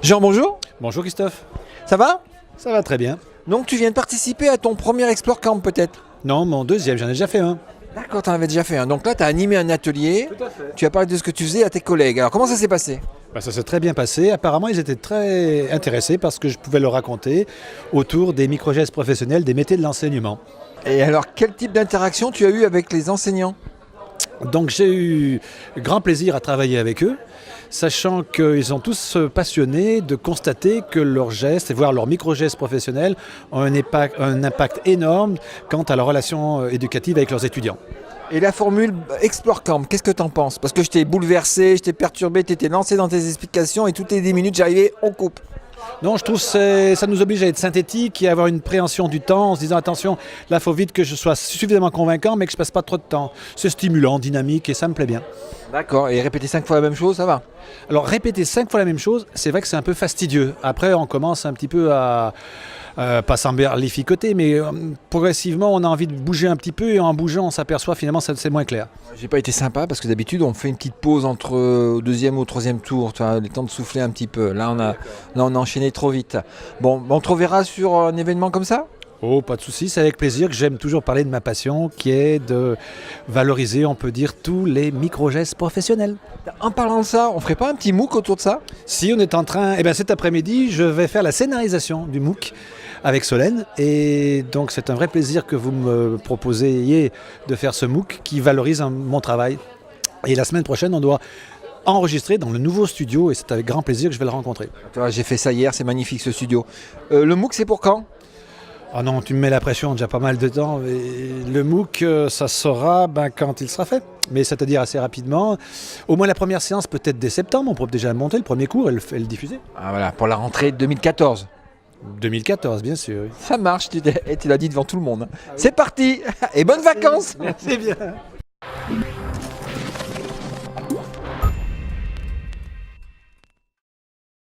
Jean, bonjour. Bonjour Christophe, Ça va? ça va très bien. Donc tu viens de participer à ton premier Explore Camp peut-être? Non, mon deuxième, j'en ai déjà fait un. D'accord, tu en avais déjà fait un. Donc là, tu as animé un atelier. Tout à fait. Tu as parlé de ce que tu faisais à tes collègues. Alors comment ça s'est passé? Ça s'est très bien passé. Apparemment, ils étaient très intéressés parce que je pouvais leur raconter autour des micro-gestes professionnels des métiers de l'enseignement. Et alors, quel type d'interaction tu as eu avec les enseignants? Donc j'ai eu grand plaisir à travailler avec eux, sachant qu'ils sont tous passionnés de constater que leurs gestes, et voire leurs micro-gestes professionnels, ont un impact énorme quant à leur relation éducative avec leurs étudiants. Et la formule Explore Camp, qu'est-ce que tu en penses? Parce que je t'ai bouleversé, je t'ai perturbé, tu étais lancé dans tes explications et toutes les 10 minutes, j'arrivais, on coupe. Non, je trouve que ça nous oblige à être synthétique et à avoir une préhension du temps en se disant attention, là il faut vite que je sois suffisamment convaincant mais que je passe pas trop de temps. C'est stimulant, dynamique et ça me plaît bien. D'accord, et répéter 5 fois la même chose, ça va? Alors répéter 5 fois la même chose, c'est vrai que c'est un peu fastidieux. Après on commence un petit peu à pas s'emberlificoter, mais progressivement on a envie de bouger un petit peu et en bougeant on s'aperçoit finalement que c'est moins clair. J'ai pas été sympa parce que d'habitude on fait une petite pause entre au deuxième ou au troisième tour, tu vois, le temps de souffler un petit peu. Là on a enchaîné trop vite. Bon, on te reverra sur un événement comme ça? Oh, pas de souci, c'est avec plaisir que j'aime toujours parler de ma passion qui est de valoriser, on peut dire, tous les micro-gestes professionnels. En parlant de ça, on ferait pas un petit MOOC autour de ça? Si on est en train, cet après-midi, je vais faire la scénarisation du MOOC avec Solène et donc c'est un vrai plaisir que vous me proposiez de faire ce MOOC qui valorise mon travail. Et la semaine prochaine, on doit enregistrer dans le nouveau studio et c'est avec grand plaisir que je vais le rencontrer. Tu vois, j'ai fait ça hier, c'est magnifique ce studio. Le MOOC c'est pour quand? Ah non, tu me mets la pression, déjà pas mal de temps. Et le MOOC, ça sera quand il sera fait. Mais c'est-à-dire assez rapidement. Au moins la première séance peut-être dès septembre, on pourrait déjà monter le premier cours et le diffuser. Ah voilà, pour la rentrée 2014. 2014, bien sûr. Oui. Ça marche, tu l'as dit devant tout le monde. C'est parti et bonnes vacances. Merci bien.